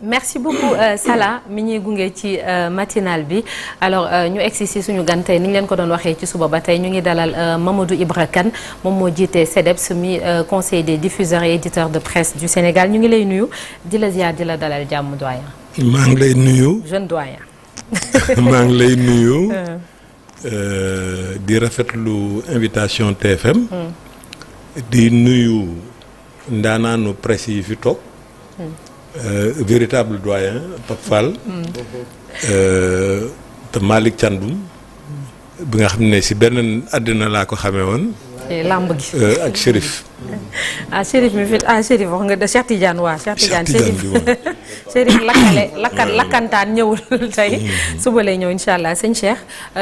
merci beaucoup Salah mi ñuy gunge ci matinal bi alors ñu egsi si suñu gan tey ni ñu leen ko doon waxee ci suba ba tey ñu ngi dalal Mamadou Ibra Kane moom moo jiite CDEPS mi conseil des diffuseurs et éditeurs de presse du Sénégal ñu ngi lay nuyu di la ziar di la dalal jàmm doyen. maa ngi lay nuyu. jeune doyen. maa ngi lay nuyu. di rafetlu invitation TFM. di nuyu ndaanaanu presse yi fi toog. véritable doyen Pape Fall. te Malick Thiandoum bi nga xam ne si benn àddina laa ko xamee woon. lamb gi ak Chérif. Chérif mi fi Chérif wax nga de Cheikh Tidiane waa Cheikh Tidiane Chérif lakkantaan ñëwul tey suba lay ñëw incha allah sëñ Cheikh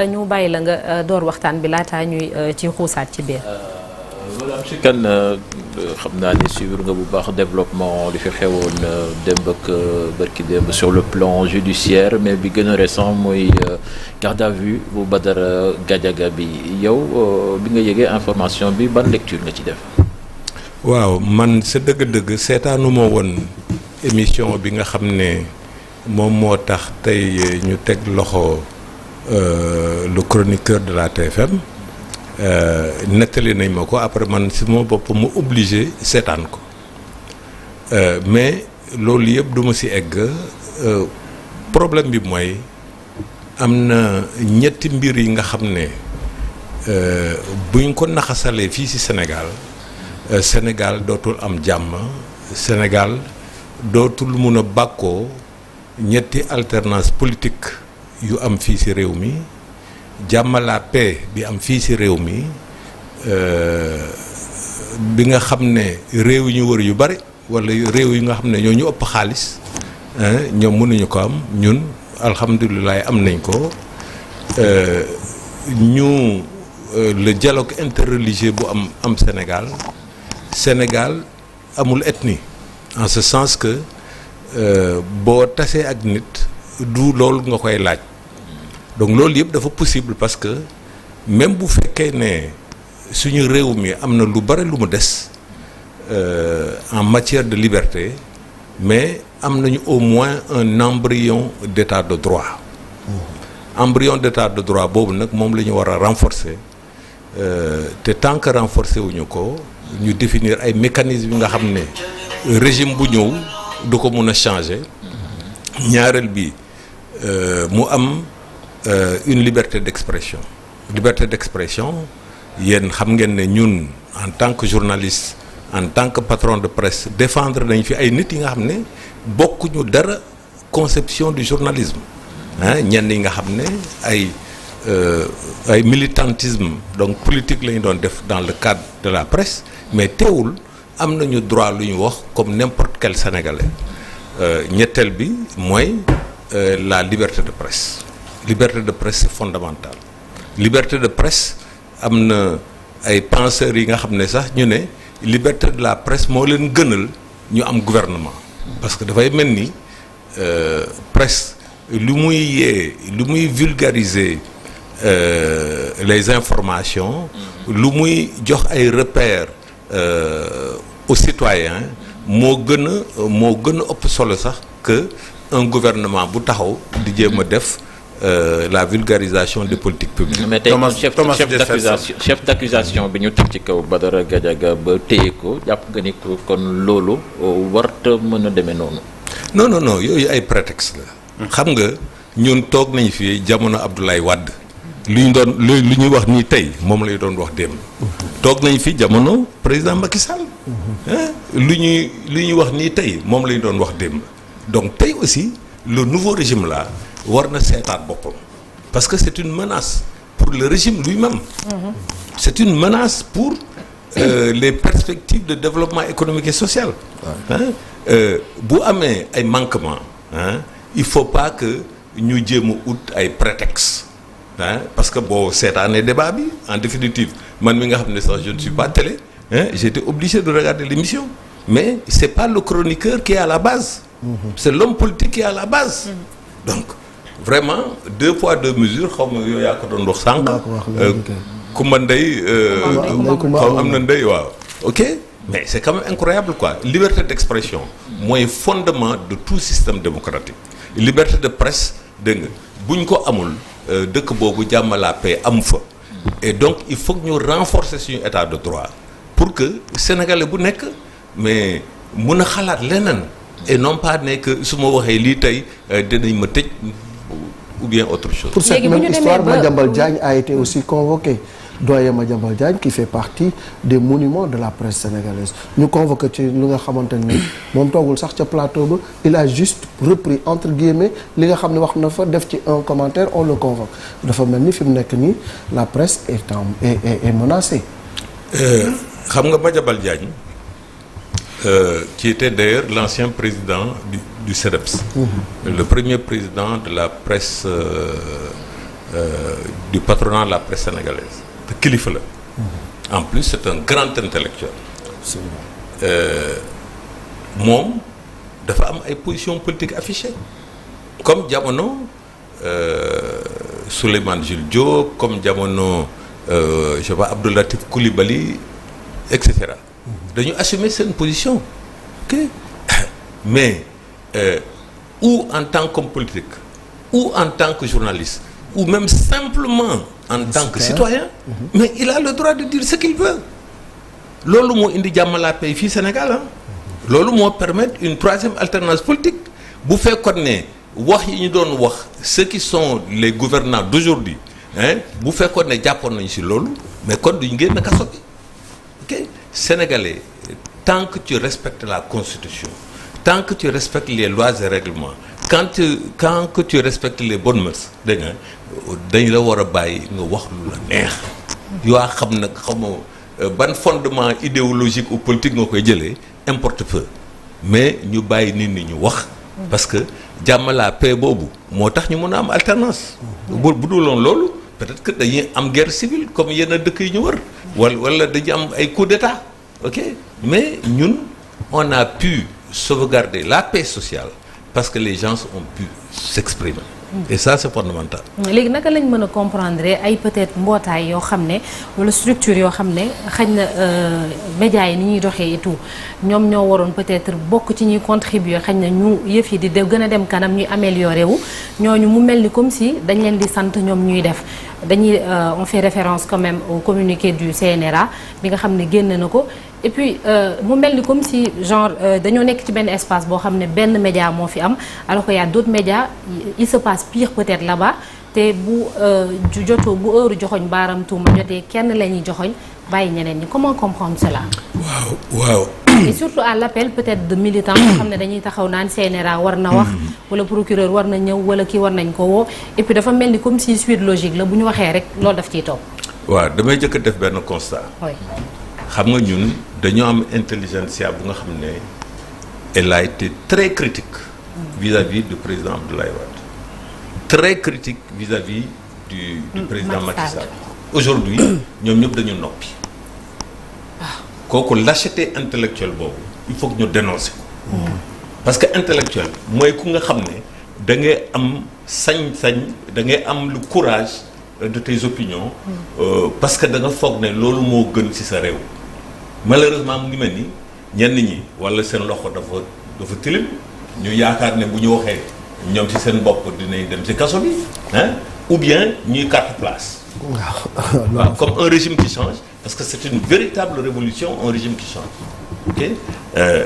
ñu bàyyi la nga door waxtaan bi laataa ñuy ci xuusaat ci biir. voilà monsieur Kane xam naa ni suivre nga bu baax développement li fi xewoon démb ak bërki démb sur le plan judiciaire mais bi gën a récent mooy garde à vue bu Badara Gadiaga bi yow bi nga yëgee information bi ban lecture nga ci def. waaw man sa dëgg-dëgg seetaanuma woon émission bi nga xam ne moom moo tax tey ñu teg loxo le chroniqueur de la TFM. nettali nañ ma ko après man si ma bopp mu obligé seetaan ko mais loolu yëpp du ma si egg problème bi mooy am na ñetti mbir yi nga xam ne buñ ko naxasalee fii si Sénégal Sénégal dootul am jàmm Sénégal dootul mun a bàkkoo ñetti alternance politique yu am fii si réew mi jàmm la paix bi am fii ci réew mi bi nga xam ne réew yi ñu wër yu bari walla réew yi nga xam ne ñoo ñu ëpp xaalis ñoom mënuñu ko am ñun alhamdulilah am nañ ko ñu le dialogue interreligieux bu am Sénégal Sénégal amul ethnie en ce sens que boo tasee ak nit du loolu nga koy laaj. donc loolu yëpp dafa possible parce que même bu fekkee ne suñu réew mi am na lu bari lu mu des en matière de liberté mais am nañu au moins un embryon d'état de droit. embryon d'état de droit boobu nag moom la ñu war a renforcer te tant que renforcer wuñu ko ñu définir ay mécanismes yi nga xam ne régime bu ñëw du ko mun a changer. ñaareel bi mu am. Une liberté d'expression yéen xam ngeen ne ñun en tant que journaliste en tant que patron de presse défendre nañ fi ay nit yi nga xam ne bokkuñu dara conception du journalisme ñenn yi nga xam ne ay militantisme donc politique la ñu doon def dans le cadre de la presse mais teewul am nañu droit lu ñu wax comme n'importe quel Sénégalais ñetteel bi mooy la liberté de presse. Liberté de presse c'est fondamental liberté de presse am na ay penseurs yi nga xam ne sax ñu ne liberté de la presse moo leen gënal ñu am gouvernement parce que dafay mel ni presse lu muy vulgariser les informations lu muy jox ay repères aux citoyens moo gën a ëpp solo sax que un gouvernement bu taxaw di jéem a def la vulgarisation des politiques publiques. mais tey chef d'accusation bi ñu teg ci kaw Badara Gadiaga ba téye ko jàpp nga ni ko kon loolu warta mën a demee noonu. non yooyu ay prétexte la. xam nga ñun toog nañ fi jamono Abdoulaye Wade. lu ñuy wax nii tey moom lay doon wax démb. toog nañ fi jamono président Macky Sall. lu ñuy wax nii tey moom lay doon wax démb. donc tey aussi le nouveau régime là. war na seetaat boppam parce que c'est une menace pour le régime lui-même. C'est une menace pour les perspectives de développement économique et social. Bu amee ay manquements il faut pas que ñu jéem a ut ay prétextes parce que boo seetaanee débat bi en définitive man mi nga xam ne sax je ne suis pas télé j'étais obligé de regarder l'émission mais c'est pas le chroniqueur qui est à la base. C'est l'homme politique qui est à la base. Donc vraiment deux poids deux mesures xaw ma yow yaa ko doon wax sànq. Kumba Ndey xaw am na Ndey waaw. ok mais c'est quand même incroyable quoi. Liberté d'expression mooy fondement de tout système démocratique. Liberté de presse dégg nga bu ñu ko amul dëkk boobu jàmm la paix amu fa. Et donc il faut que ñu renforcer suñu état de droit pour que sénégalais bu nekk mais mun a xalaat leneen. Et non pas ne que su ma waxee lii tey dinañ ma tëj ou bien autre chose. Pour cette même histoire, Madiambal Diagne a été aussi convoqué. Doyen Madiambal Diagne qui fait partie des monuments de la presse sénégalaise ñu convoqué ci li nga xamante ni moom toogul sax ca plateau ba il a juste repris entre guillemets li nga xam ne wax na fa def ci un commentaire on le convoque dafa mel ni fi mu nekk nii la presse est menacée. xam nga Madiambal Diagne qui était d'ailleurs l'ancien président du CEDEPS. Le premier président de la presse du patronat de la presse sénégalaise. te kilifa la. En plus c'est un grand intellectuel. Moom dafa am ay positions politiques affichées comme jamono Souleymane Jules Diop comme jamono je sais pas Abdou Latif Coulibaly et cetera. dañu assumer seen position. Ok mais ou en tant qu'homme politique ou en tant que journaliste ou même simplement en tant que citoyen mais il a le droit de dire ce qu'il veut. Loolu moo indi jàmm la paix fii Sénégal ah. Loolu moo permettre une troisième alternance politique bu fekkoon ne wax yi ñu doon wax ceux qui sont les gouvernants d'aujourd'hui hein bu fekkoon ne jàppoon nañu ci loolu mais kon duñu génn kaso bi. Ok Sénégalais tant que tu respectes la constitution tant que tu respectes les lois et règlements quand que tu respectes les bonnes mœurs dégg nga dañ la war a bàyyi nga wax lu la neex yoo xam nag xamoo ban fondement idéologique ou politique nga koy jëlee importe peu mais ñu bàyyi nit ñi ñu wax parce que jàmm la paix boobu moo tax ñu mën a am alternance bu duloon loolu peut-être que dañuy am guerre civile comme yenn dëkk yi ñu wër wala dañu am ay coup d'état ok mais ñun on a pu sauvegarder la paix sociale parce que les gens ont pu s'exprimer et ça c'est fondamental. léegi naka lañ mën a comprendre ay peut-être mbootaay yoo xam ne wala structure yoo xam ne xañ na médias yi ni ñuy doxee et tout ñoom ñoo waroon peut-être bokk ci ñuy contribuer xañ na ñu yëf yi di gën a dem kanam ñuy améliorer wu ñooñu mu mel ni comme si dañ leen di sant ñoom ñuy def dañuy on fait référence quand même au communiqué du CNRA bi nga xam ne génn na ko. Et puis mu mel ni comme si genre dañoo nekk ci benn espace boo xam ne benn média moo fi am alors que y a d'autres médias il se passe pire peut-être là-bas te bu jotoo bu heure joxoñ baaram tuuma jotee kenn la ñuy joxoñ bàyyi ñeneen ñi comment comprendre cela. waaw. Et surtout à l'appel peut-être de militants yoo xam ne dañuy taxaw naan CNRA war na wax wala procureur war na ñëw wala kii war nañ ko woo et puis dafa mel ni comme si suite logique la bu ñu waxee rek loolu daf ciy topp. waaw damay jëkk def benn constat. oui. xam nga ñun dañoo am intelligentsia bu nga xam ne elle a été très critique vis-à-vis du président Abdoulaye Wade très critique vis-à-vis du président Macky Sall aujourd'hui ñoom ñëpp dañu noppi kooku lâcheté intellectuelle boobu il faut que ñu dénoncer ko parce que intellectuel mooy ku nga xam ne da ngay am sañ-sañ da ngay am le courage de tes opinions parce que da nga foog ne loolu moo gën ci sa réew malheureusement mu ngi mel ni ñenn ñi walla seen loxo dafa tilim ñu yaakaar ne bu ñu waxee ñoom ci seen bopp dinañ dem ci kaso bi hein ou bien ñuy carte place waaw comme un régime qui change parce que c'est une véritable révolution un régime qui change ok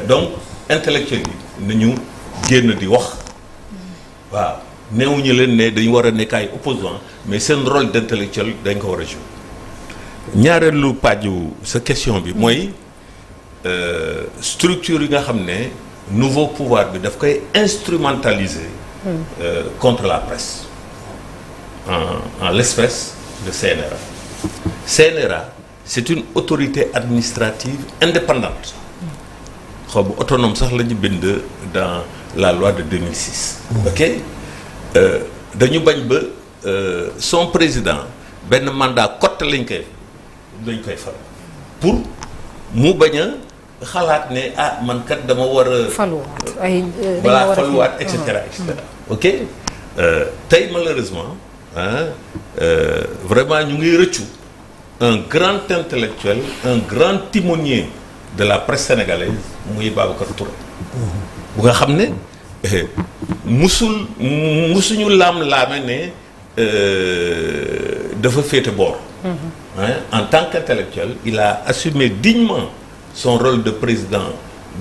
donc intellectuels yi nañu génn di wax waaw neewuñu leen ne dañu war a nekk ay opposants mais seen rôle d'intellectuel dañ ko war a jouer ñaareelu pàjju sa question bi mooy structure yi nga xam ne nouveau pouvoir bi daf koy instrumentaliser contre la presse en l'espèce de CNRA. CNRA c'est une autorité administrative indépendante xaw ma autonome sax la ñu bind dans la loi de 2006. ok dañu bañ ba son président benn mandat cotte lañ koy fal pour mu bañ a xalaat ne man kat dama war a. faluwaat voilà faluwaat et cetera et cetera. ok tey malheureusement vraiment ñu ngi rëccu un grand intellectuel un grand timonier de la presse sénégalaise muy Babacar Touré bu nga xam ne musuñu laam-laame ne dafa féete boor en tant qu'intellectuel il a assumé dignement son rôle de président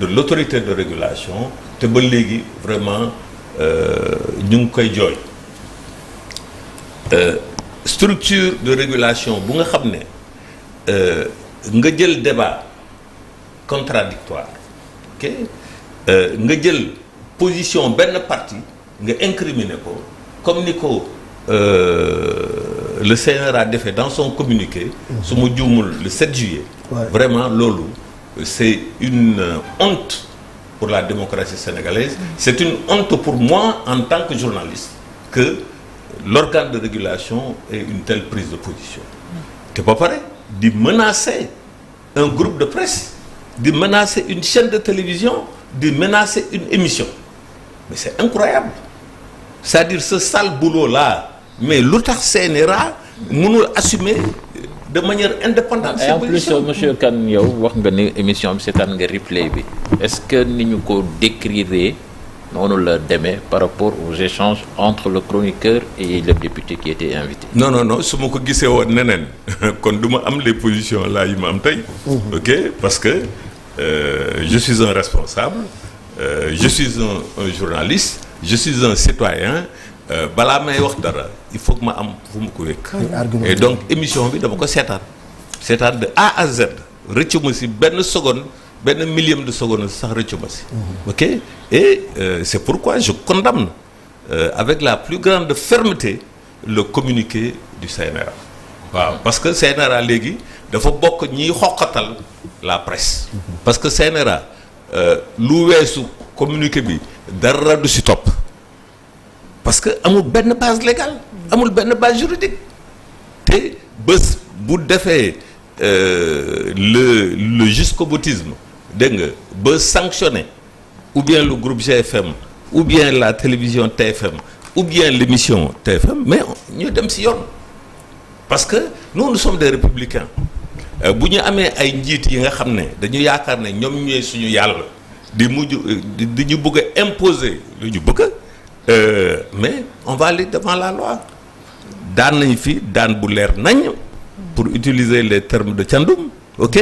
de l'autorité de régulation te ba léegi vraiment ñu ngi koy jooy structure de régulation bu nga xam ne nga jël débat contradictoire ok nga jël position benn parti nga incriminer ko comme ni ko le CNRA defee dans son communiqué su ma juumul le 7 juillet vraiment loolu c'est une honte pour la démocratie sénégalaise c'est une honte pour moi en tant que journaliste que l'organe de régulation ait une telle prise de position te ba pare di menacer un groupe de presse di menacer une chaîne de télévision di menacer une émission mais c'est incroyable c'est-à-dire ce sale boulot là mais lu tax CNRA mënul assumer de manière indépendante. Et en plus monsieur Kane yow wax nga ni émission bi seetaan nga replay bi est-ce que ni ñu ko décrire noonu la demee par rapport aux échanges entre le chroniqueur et le député qui était invité. non su ma ko gisee woon neneen kon du ma am les positions là yi ma am tey. ok parce que je suis un responsable je suis un journaliste je suis un citoyen balaa may wax dara il faut que ma am fu ma ko wékk. et donc émission bi dama ko seetaan de A à Z rëccu ma si benn seconde. benn millième de seconde sax rëccu ma si. ok et c'est pourquoi je condamne avec la plus grande fermeté le communiqué du CNRA. waaw parce que CNRA léegi dafa bokk ñiy xoqatal la presse. parce que CNRA lu weesu communiqué bi dara du si topp parce que amul benn base légale amul benn base juridique te bés bu defee le jusqu'au-boutisme dégg nga ba sanctionner ou bien le groupe GFM ou bien la télévision TFM ou bien l'émission TFM mais ñu dem ci yoon parce que nous sommes des républicains bu ñu amee ay njiit yi nga xam ne dañu yaakaar ne ñoom ñooy suñu yàlla di ñu bëgg a imposer lu ñu bëgg mais on va aller devant la loi daan nañ fi daan bu leer nañ pour utiliser les termes de Thiandoum ok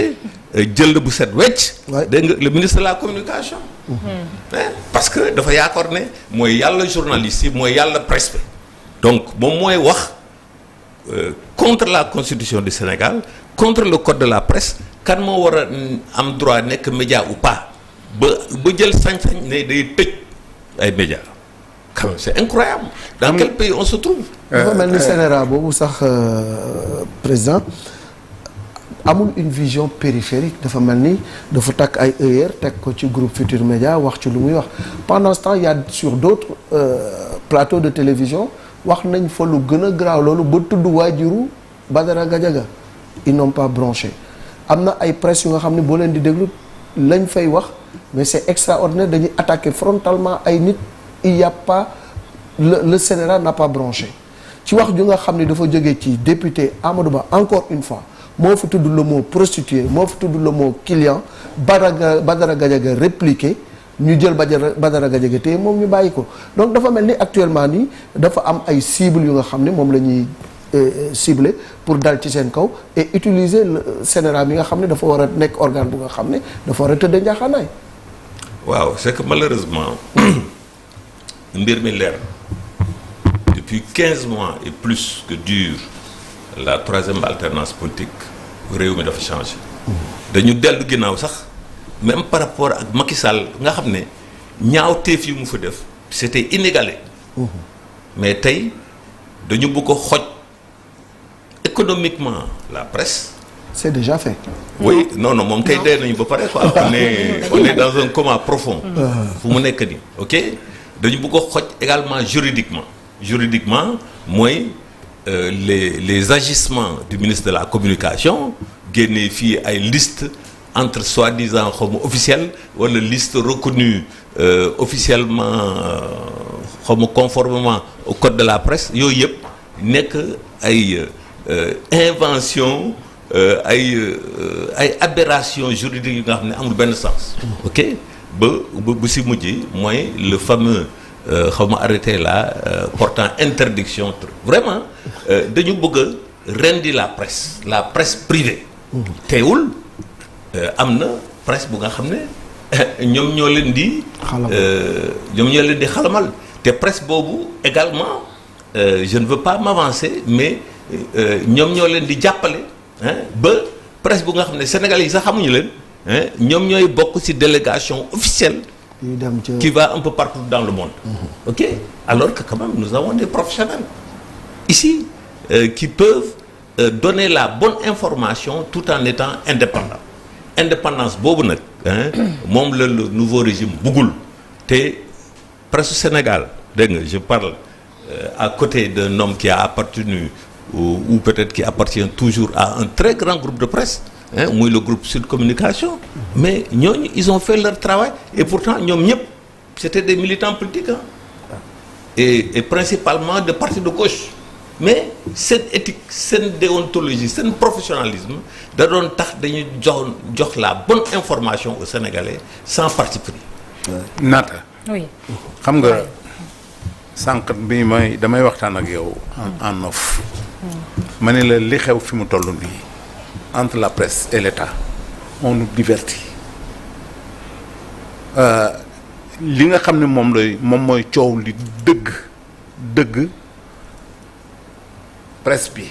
jël bu set wecc dégg nga le ministre de la communication parce que dafa yaakaar ne mooy yàlla journaliste yi mooy yàlla presse bi donc moom mooy wax contre la constitution du Sénégal contre le code de la presse kan moo war a am droit nekk média ou pas ba jël sañ-sañ ne day tëj ay média quand même c'est incroyable dans quel pays on se trouve dafa mel ni CNRA boobu sax président amul une vision périphérique dafa mel ni dafa takk ay œillères teg ko ci groupe Futurs Médias wax ci lu muy wax pendant ce temps il y a sur d'autres plateaux de télévision wax nañ fa lu gën a graaw loolu ba tudd waajuru Badara Gadiaga ils n'ont pas bronché am na ay presse yu nga xam ne boo leen di déglu lañ fay wax mais c'est extraordinaire dañuy attaquer frontalement ay nit il y a pas le CNRA n'a pas bronché ci wax ju nga xam ne dafa jógee ci député Amadou Ba encore une fois moo fi tudd le mot prostituée moo fi tudd le mot client Badara Gadiaga répliqué ñu jël Badara Gadiaga te moom ñu bàyyi ko donc dafa mel ni actuellement nii dafa am ay cibles yu nga xam ne moom la ñuy ciblé pour dal ci seen kaw et utiliser le CNRA bi nga xam ne dafa war a nekk organe bu nga xam ne dafa war a tëddee njaaxaanaay. waaw c'est que malheureusement mbir mi leer depuis 15 mois et plus que dure la troisième alternance politique réew mi dafa changé. dañu dellu ginnaaw sax même par rapport ak Macky Sall nga xam ne ñaawteef yi mu fa def c'était inégalé. mais tey dañu bëgg a xoj économiquement la presse. c'est déjà fait. oui non moom kay dee nañu ba pare quoi on est dans un coma profond. fu mu nekk nii ok dañu bëgg a xoj également juridiquement mooy les agissements du ministre de la communication génnee fii ay liste entre soi-disant xawma officielle wala liste reconnue officiellement xawma conformément au code de la presse yooyu yëpp nekk ay invention ay aberration juridique yu nga xam ne amul benn sens. ok bu si mujj mooy le fameux xaw ma arrêté là portant interdiction vraiment dañu bëgg a rendi la presse privée. teewul am na presse bu nga xam ne ñoom ñoo leen di. xalamal te presse boobu également je ne veux pas m'avancer mais ñoom ñoo leen di jàppale ba presse bu nga xam ne Sénégalais yi sax xamuñu leen ñoom ñooy bokk ci délégation officielle. qui va un peu partout dans le monde. ok alors que quand même nous avons des professionnels ici qui peuvent donner la bonne information tout en étant indépendants. Indépendance boobu nag moom la le nouveau régime buggul te presse Sénégal dégg nga je parle à côté d'un homme qui a appartenu ou peut-être qui appartient toujours à un très grand groupe de presse muy le groupe Sud Communication mais ñooñu ils ont fait leur travail et pourtant ñoom ñëpp c'était des militants politiques et principalement de partis de gauche mais seen éthique seen déontologie seen professionnalisme da doon tax dañuy jox la bonne information aux Sénégalais sans parti pris. Naata. oui xam nga sànq bi damay waxtaan ak yow en off. ma ne la li xew fi mu toll nii entre la presse et l'État on nous divertit li nga xam ne moom mooy coow li dëgg presse bi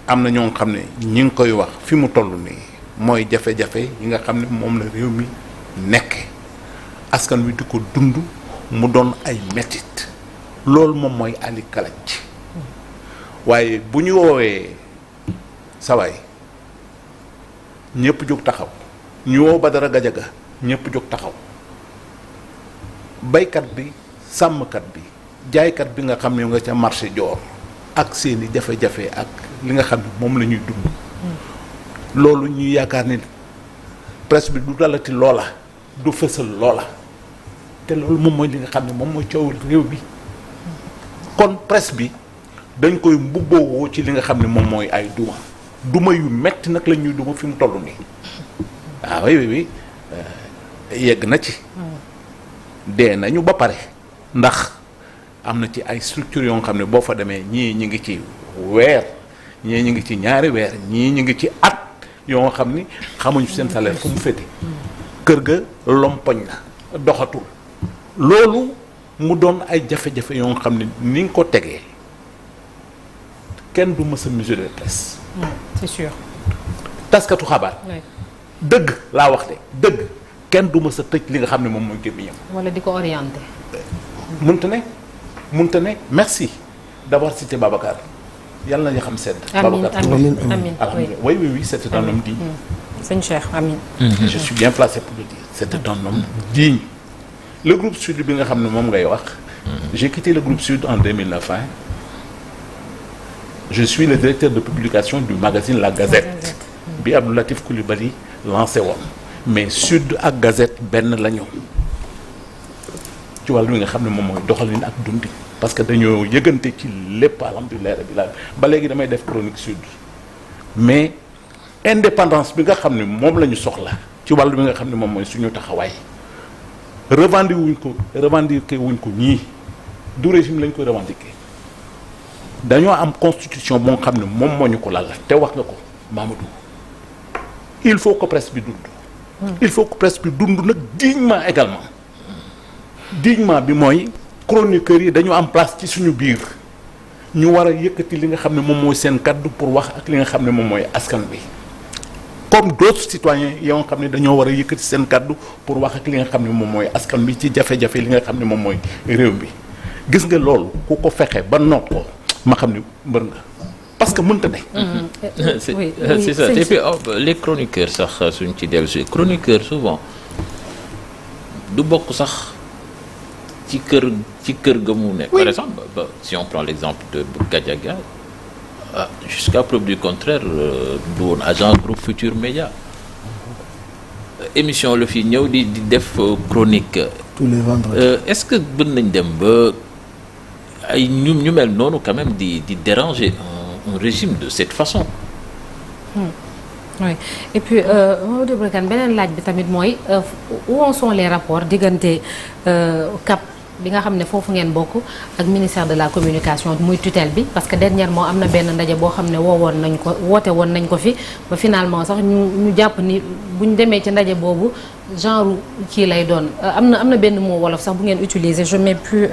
am na ñoo xam ne ñi ngi koy wax fi mu toll nii mooy jafe-jafe yi nga xam ne moom la réew mi nekk askan wi di ko dund mu doon ay mettit loolu moom mooy ali kalaj waaye bu ñu woowee sawaay ñëpp jóg taxaw ñu woo Badara Gajaga ñëpp jóg taxaw baykat bi sàmmkat bi jaaykat bi nga xam ne nga ca marché Dior ak seeni jafe-jafe ak li nga xam ne moom la ñuy dund loolu ñuy yaakaar ni presse bi du dalati loola du fësal loola te loolu moom mooy li nga xam ne moom mooy coow réew bi kon presse bi dañ koy mbubboo ci li nga xam ne moom mooy ay duma yu metti nag la ñuy duma fi mu toll nii waaw oui yegg na ci dee nañu ba pare ndax am na ci ay structures yoo xam ne boo fa demee ñii ñi ngi ci weer ñii ñi ngi ci ñaari weer ñii ñi ngi ci at yoo xam ni xamuñu seen salaire fu mu féete kër ga lompoñ la doxatul loolu mu doon ay jafe-jafe yoo xam ne ni nga ko tegee kenn du mës a mesurer presse. c'est sûr. taskatu xabaar. dëgg laa wax de dëgg kenn du mës a tëj li nga xam ne moom mooy gémmiñam. wala di ko orienter. mënta ne merci d'avoir cité Babacar yàlla na ñu xam sedd. Babacar amiin oui c'était un homme digne. sëñ Cheikh amiin. Je suis bien placé pour le dire c'était un homme digne. Le groupe Sud bi nga xam ne moom ngay wax. J'ai quitté le groupe Sud en 2009. Je suis le directeur de publication du magazine La Gazette. bi Abdou Latif Coulibaly lancé woon mais Sud ak Gazette benn la ñu ci wàllu nga xam ne moom mooy doxalin ak dundi parce que dañoo yëgante ci lépp alhamdulilah rabbil alamin ba léegi damay def chronique Sud mais indépendance bi nga xam ne moom la ñu soxla ci wàllu bi nga xam ne moom mooy suñu taxawaay revendiqué wuñ ko ñii du régime lañ koy revendiqué dañoo am constitution boo xam ne moom moo ñu ko lal te wax nga ko Mamadou il faut que presse bi dund. il faut que presse bi dund nag dignement également dignement bi mooy chroniqueurs yi dañu am place ci suñu biir ñu war a yëkkati li nga xam ne moom mooy seen kaddu pour wax ak li nga xam ne moom mooy askan bi comme d'autres citoyens yoo xam ne dañoo war a yëkkati seen kaddu pour wax ak li nga xam ne moom mooy askan bi ci jafe-jafe li nga xam ne moom mooy réew bi gis nga loolu ku ko fexe ba noot ko ma xam ne mbër nga parce que mënta ne. c'est ça et puis les chroniqueurs sax suñ ci dellu si chroniqueur souvent du bokk sax ci kër ga mu nekk. par exemple si on prend l'exemple de Gadiaga jusqu'à preuve du contraire du woon agent groupe Futur Média émission la fi ñëw di def chronique. tous les vendredis. est-ce que mën nañ dem ba ay ñu mel noonu quand même di déranger un régime de cette façon. oui et puis Mamadou Ibra Kane beneen laaj bi tamit mooy où en sont les rapports diggante CAP bi nga xam ne foofu ngeen bokk ak ministère de la communication muy tutelle bi parce que dernièrement am na benn ndaje boo xam ne woote woon nañ ko fi ba finalement sax ñu jàpp ni buñ demee ci ndaje boobu genre kii lay doon am na benn mot wolof sax bu ngeen utiliser je mets plus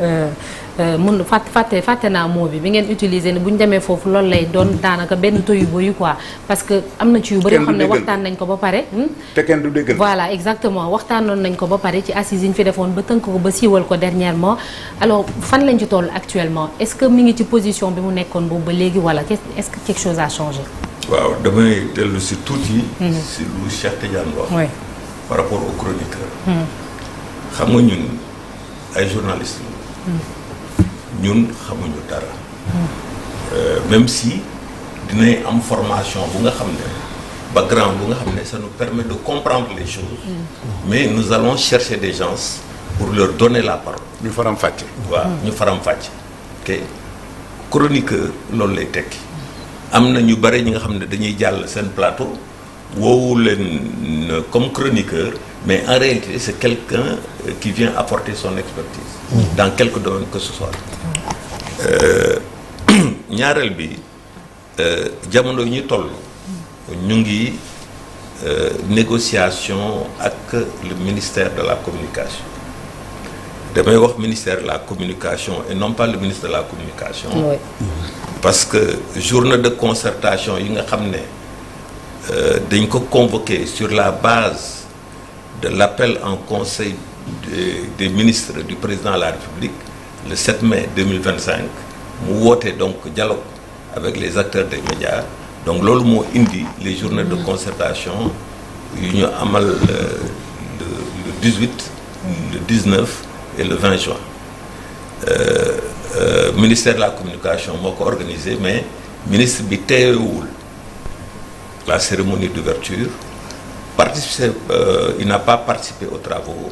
mun fàtte naa mot bi ngeen utiliser ne bu ñu demee foofu loolu lay doon daanaka benn toyu boyu quoi parce que am na ci yu bëri yoo xam ne waxtaan nañ ko ba pare te kenn du déggal voilà exactement waxtaanoon nañ ko ba pare ci assises yi ñu fi defoon ba tënk ko ba siiwal ko dernièrement alors fan lañ ci toll actuellement est-ce que mi ngi ci position bi mu nekkoon boobu ba léegi wala est-ce que quelque chose a changé waaw damay dellu si tuuti si lu Cheikh Tidiane wax oui par rapport aux chroniqueurs xam nga ñun ay journalistes ñun xamuñu dara même si dinañ am formation bu nga xam ne background bu nga xam ne ça nous permet de comprendre les choses mais nous allons chercher des gens pour leur donner la parole ñu faram fàcce waaw ñu faram fàcce ok chroniqueur loolu lay tekki am na ñu bare ñi nga xam ne dañuy jàll seen plateau woowu leen comme chroniqueur mais en réalité c'est quelqu'un qui vient apporter son expertise dans quelque domaine que ce soit ñaareel bi jamono yi ñu toll ñu ngi négociation ak le ministère de la communication damay wax ministère de la communication et non pas le ministre de la communication oui. parce que journée de concertation yi nga xam ne dañ ko convoqué sur la base de l'appel en conseil des ministres du président de la République le 7 mai 2025 mu woote donc dialogue avec les acteurs des médias donc loolu moo indi les journées de concertation yu ñu amal le 18 le 19 et le 20 juin ministère de la communication moo ko organisé mais ministre bi teewul la cérémonie d'ouverture il n'a pas participé aux travaux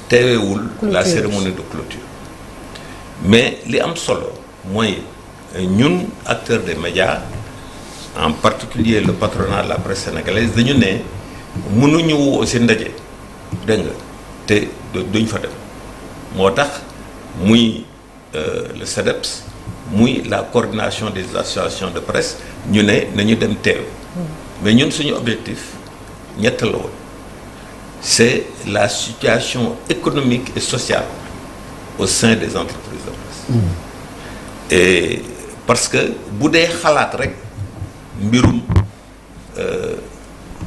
teewul la cérémonie de clôture mais li am solo mooy ñun acteurs des médias en particulier le patronat de la presse sénégalaise dañu ne mënuñu woo ci ndaje dégg nga te duñ fa dem moo tax muy le CEDEPS muy la coordination des associations de presse ñu ne nañu dem teew mais ñun suñu objectif ñett la woon c'est la situation économique et sociale au sein des entreprises de presse et parce que bu dee xalaat rek mbirum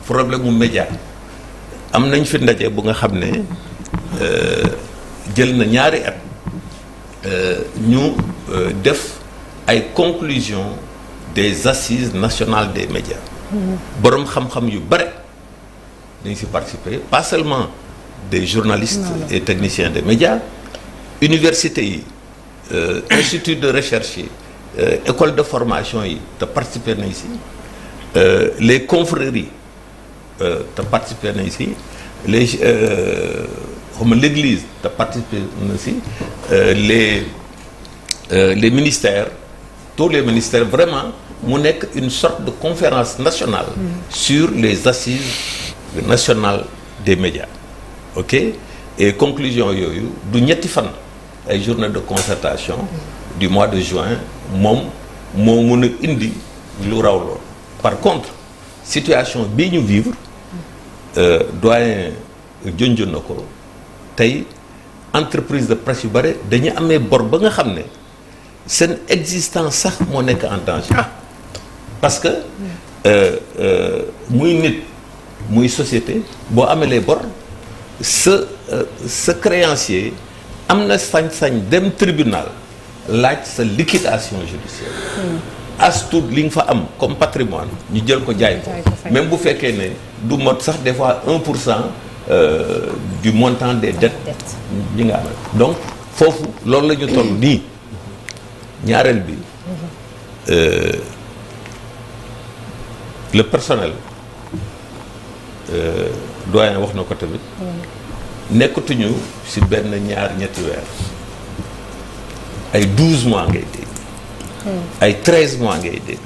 problème mu média am nañ fi ndaje bu nga xam ne jël na ñaari at ñu def ay conclusions des assises nationales des médias boroom xam-xam yu bare dañ si participer pas seulement des journalistes et techniciens des médias universités yi institut de recherche yi école de formation yi te participer nañ si les confréries te participer nañ si les xam l'église te participer na si les ministères tous les ministères vraiment mu nekk une sorte de conférence nationale sur les assises nationales des médias ok et conclusion yooyu du ñetti fan ay journée de concertation du mois de juin moom moo mën a indi lu raw lool par contre situation bii ñu vivre doyen jonjoon na ko tey entreprise de presse yu bare dañu amee bor ba nga xam ne seen existence sax moo nekk en danger parce que muy nit muy société boo amelee bor sa créancier am na sañ-sañ dem tribunal laaj sa liquidation judiciaire as tuut li nga fa am comme patrimoine ñu jël ko jaay ko même bu fekkee ne du mot sax des fois 1% du montant des dettes yi nga amee donc foofu loolu la ñu toll nii ñaareel bi le personnel doyen wax na ko tamit nekkatuñu ci benn ñaar ñetti weer ay 12 mois ngay dégg ay 13 mois ngay dégg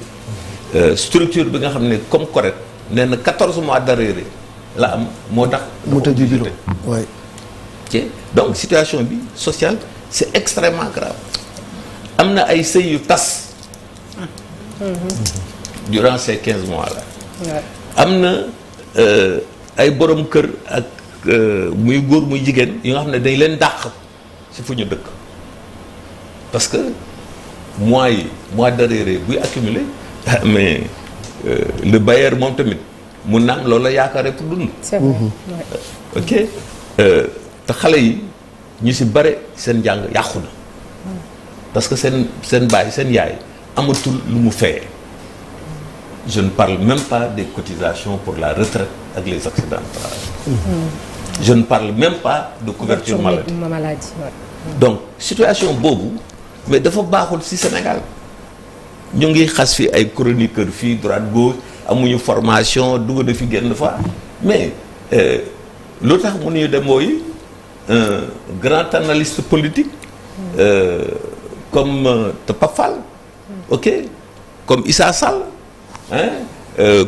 structure bi nga xam ne comme correct nee na 14 mois d'arriéré la am moo tax. mu tëj bureau waay. ok donc situation bi sociale c'est extrêmement grave am na ay sëy yu tas. durant ces 15 mois là. am na ay borom kër ak muy góor muy jigéen yi nga xam ne dañ leen dàq ci fu ñu dëkk parce que mois d'arriéré buy accumuler mais le bailleur moom tamit mun naam loolu la yaakaaree pour dund. c'est vrai. ok te xale yi ñu ci bare seen njàng yàqu na parce que seen baay seen yaay amatul lu mu fayee. Je ne parle même pas des cotisations pour la retraite ak les accidents de travail. Je ne parle même pas de couverture maladie. Donc situation boobu mais dafa baaxul ci Sénégal ñu ngi xas fi ay chroniqueurs fii droite gauche amuñu formation dugg na fi génn fa mais lu tax mënuñu dem mooy un grand analyste politique comme Pape Fall, ok, comme Issa Sall.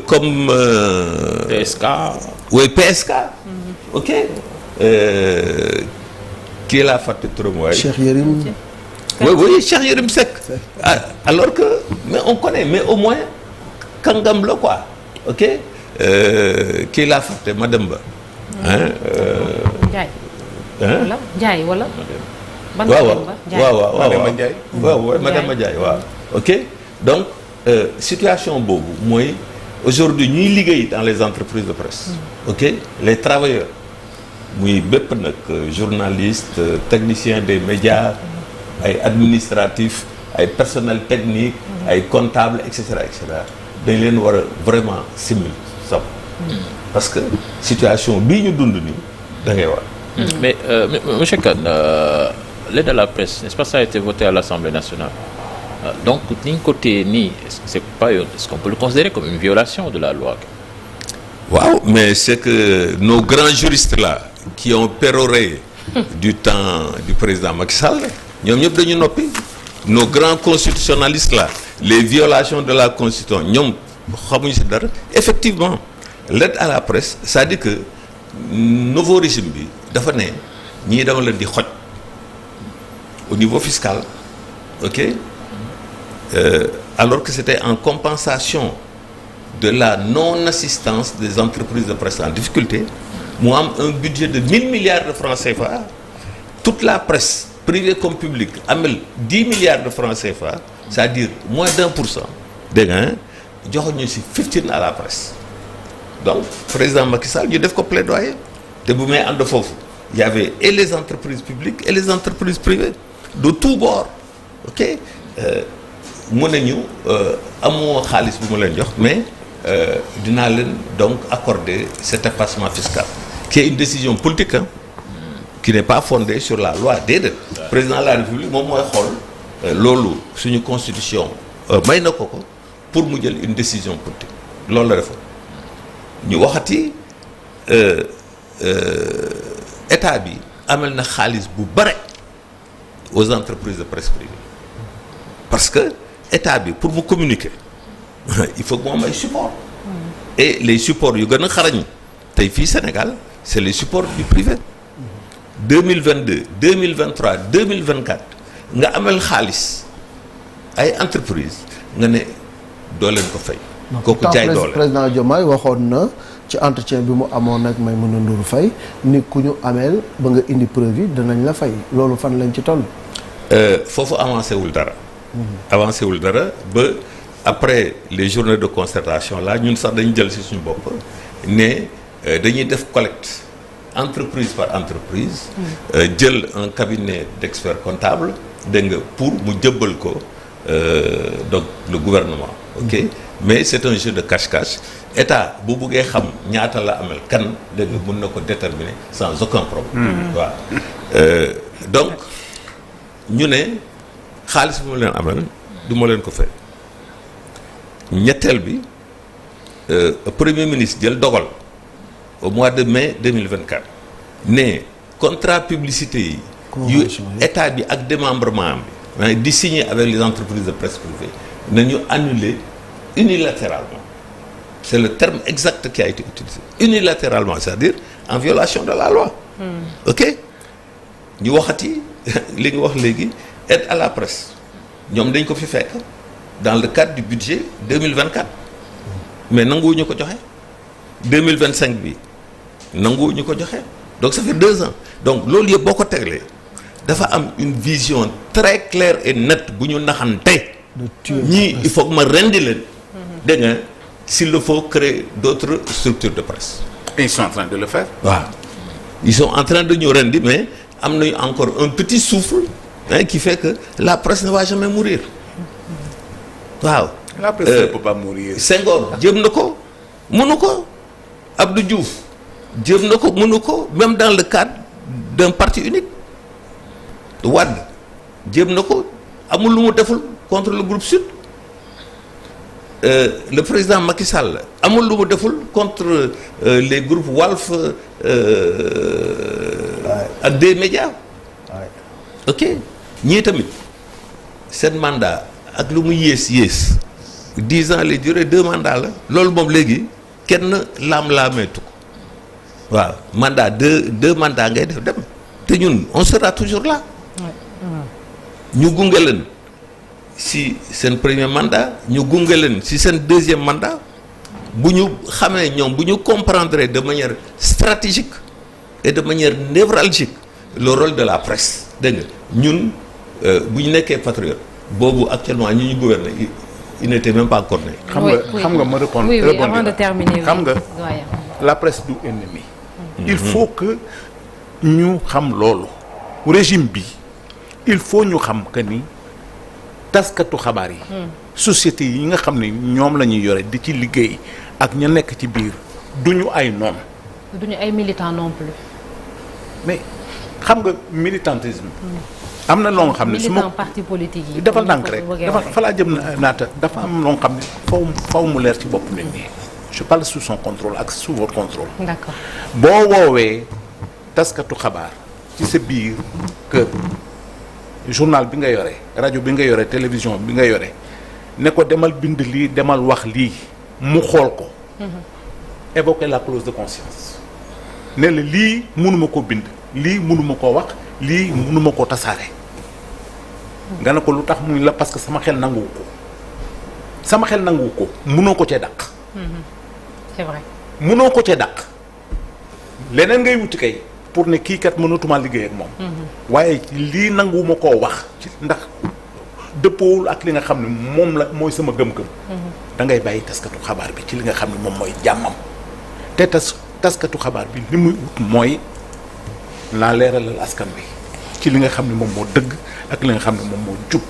Comme PSK. Oui, PSK. Ok. Qui est la fàtte turam waay. Cheikh Yérim. Oui, Cheikh Yérim Seck. Alors que mais on connaît mais au moins kàngam la quoi. Ok. Qui est la fàtte madame Ba. Ndiaye wala. waaw madame Ndiaye waaw. Ok donc. Situation boobu mooy aujourd'hui ñuy liggéey dans les entreprises de presse. ok les travailleurs muy bépp nag journalistes techniciens des médias ay administratifs ay personnel technique ay comptables et cetera dañ leen war a vraiment simil sab parce que situation bii ñu dund nii da ngay war. mais monsieur Kane l'aide à la presse n'est-ce pas ça a été voté à l'Assemblée nationale. Donc ni ñu ko téye nii est-ce qu'on peut le considérer comme une violation de la loi. waaw mais c'est que nos grands juristes là qui ont péroré du temps du président Macky Sall ñoom ñëpp dañu noppi. Nos grands constitutionnalistes là les violations de la constitution ñoom xamuñu ci dara. Effectivement l'aide à la presse c'est-à-dire que nouveau régime bi dafa ne ñii dama leen di xoj au niveau fiscal ok. Alors que c'était en compensation de la non-assistance des entreprises de presse en difficulté mu am un budget de 1000 milliards de francs CFA toute la presse privée comme publique amel 10 milliards de francs CFA c'est-à-dire moins d'1% dégg nga joxuñu ci 15 à la presse donc président Macky Sall ñu def ko plaidoyer te bu may ànd foofu il y avait et les entreprises publiques et les entreprises privées de tous bords ok. mën nañu amoo xaalis bu ma leen jox mais dinaa leen donc accorder cet effacement fiscal qui est une décision politique qui n'est pas fondée sur la loi déedéet président de la République moom mooy xool loolu suñu constitution may na ko pour mu jël une décision politique loolu la defoon ñu waxati état bi amel na xaalis bu bare aux entreprises de presse privée parce que état bi pour mu communiquer il faut que mu am ay supports et les supports yu gën a xarañ tey fii Sénégal c'est les supports du privé 2022 2023 2024 nga amel xaalis ay entreprise nga ne doo leen ko fay. kooku jaay doole président Diomaye waxoon na ci entretien bi mu amoon nag Maïmouna Ndour Faye ni ku ñu ameel ba nga indi preuve yi danañ la fay loolu fan lañ ci toll. foofu avancé wul dara. avancé wul dara ba après les journées de concertation là ñun sax dañu jël ci suñu bopp ne dañuy def collecte entreprise par entreprise. jël un cabinet d'experts comptables dégg nga pour mu jëbbal ko donc le gouvernement. ok mais c'est un jeu de cache-cache état bu buggee xam ñaata la amel kan dégg nga mën na ko déterminer sans aucun problème. waaw donc ñu ne xaalis bu ma leen amel du ma leen ko fay ñetteel bi premier ministre jël dogal au mois de mai 2024 ne contrat publicité yi. yu état bi ak démembrement bi. di signer avec les entreprises de presse privée nañu annuler unilatéralement. C'est le terme exact qui a été utilisé. Unilatéralement, c'est-à-dire en violation de la loi. Ok ñu waxati li nga wax léegi aide à la presse ñoom dañ ko fi fekk dans le cadre du budget 2024 mais nanguwuñu ko joxe 2025 bi nanguwuñu ko joxe donc ça fait 2 ans donc loolu yëpp boo ko teglee dafa am une vision très claire et nette bu ñu naxante ñii il faut que ma rendi leen dégg nga s'il le faut créer d'autres structures de presse. Et ils sont en train de le faire. waaw ils sont en train de ñu rendi mais am nañu encore un petit souffle qui fait que la presse ne va jamais mourir waaw. La presse ne peut pas mourir. Senghor jéem na ko mënu ko Abdou Diouf jéem na ko mënu ko même dans le cadre d'un parti unique Wade jéem na ko amul lu mu deful contre le groupe Sud le président Macky Sall amul lu mu deful contre les groupes Walf ak des médias ok ñii tamit seen mandat ak lu mu yées 10 ans lay duré 2 mandats la loolu moom léegi kenn laam-laameetu ko waaw mandat 2 mandats ngay def dem te ñun on sera toujours là ñu gunge leen si seen premier mandat ñu gunge leen si seen deuxième mandat bu ñu xamee ñoom bu ñu comprendre de manière stratégique et de manière névralgique le rôle de la presse dégg nga ñun bu ñu nekkee patriote boobu actuellement ñu gouverner il n'était même pas encore né. xam nga ma répondre. oui avant de terminer. xam nga la presse du ennemi. il faut que ñu xam loolu. régime bi il faut ñu xam que ni taskatu xabaar yi. société yi nga xam ne ñoom la ñuy yore di ci liggéey ak ña nekk ci biir duñu ay noon. duñu ay militants non plus. mais xam nga militantisme. am na loo nga xam ne su ma parti politique yi defal ndànk rek dafa fa laa jëm naata dafa am loo nga xam ne faw mu leer ci bopp nit ñi je parle sous son contrôle ak sous votre contrôle. D'accord. boo woowee taskatu xabaar ci sa biir kër journal bi nga yore rajo bi nga yore télévision bi nga yore ne ko demal bind lii demal wax lii mu xool ko. évoquer la clause de conscience ne la lii mënuma ko bind lii mënuma koo wax lii mënuma koo tasaare. nga ne ko lu tax muy la parce que sama xel nanguwu ko mënoo ko cee dàq. c'est vrai. mënoo ko cee dàq leneen ngay wuti kay pour ne kii kat mënatuma liggéey ak moom. waaye lii nanguwuma koo wax ci ndax dëppoowul ak li nga xam ne moom la mooy sama gëm-gëm. da ngay bàyyi taskatu xabaar bi ci li nga xam ne moom mooy jàmmam te taskatu xabaar bi li muy wut mooy naa leeralal askan bi ci li nga xam ne moom moo dëgg ak li nga xam ne moom moo jub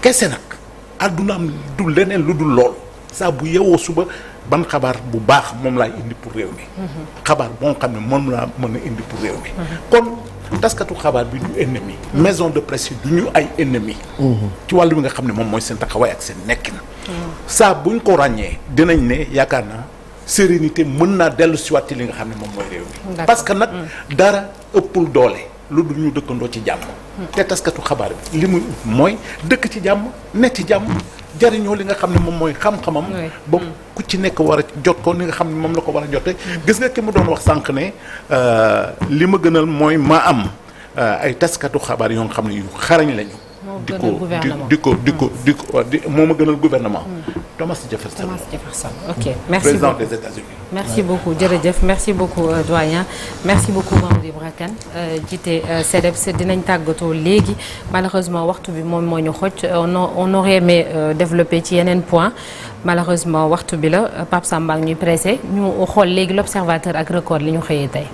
kese nag àdduna am du leneen lu dul lool saa bu yewoo suba ban xabaar bu baax moom laay indi pour réew mi. xabaar boo xam ne moom laa mën a indi pour réew mi. kon taskatu xabaar bi du ennemi. maison de presse yi du ñu ay ennemi. ci wàllu bi nga xam ne moom mooy seen taxawaay ak seen nekkin. saa buñ ko ràññee dinañ ne yaakaar naa sérénité mën naa dellu siwaat ci li nga xam ne moom mooy réew mi. parce que nag dara ëppul doole lu dul ñu dëkkandoo ci jàmm. te taskatu xabaar bi li muy mooy dëkk ci jàmm ne ci jàmm. jariñoo li nga xam ne moom mooy xam-xamam. ba ku ci nekk war a jot ko ni nga xam ne moom la ko war a jotee. gis nga ki mu doon wax sànq ne li ma gënal mooy ma am ay taskatu xabaar yoo xam ne yu xarañ lañu. di ko moo ma gënal gouvernement. Thomas Jefferson. ok merci président beaucoup des États-Unis. merci beaucoup jërëjëf merci beaucoup doyen merci beaucoup Mamadou Ibra Kane jiite CDEPS dinañ tàggatoo léegi malheureusement waxtu bi moom moo ñu xoj on aurait aimé développer ci yeneen point malheureusement waxtu bi la Pape Samba ñuy pressé ñu xool léegi l'observateur ak record li ñu xëyee tey.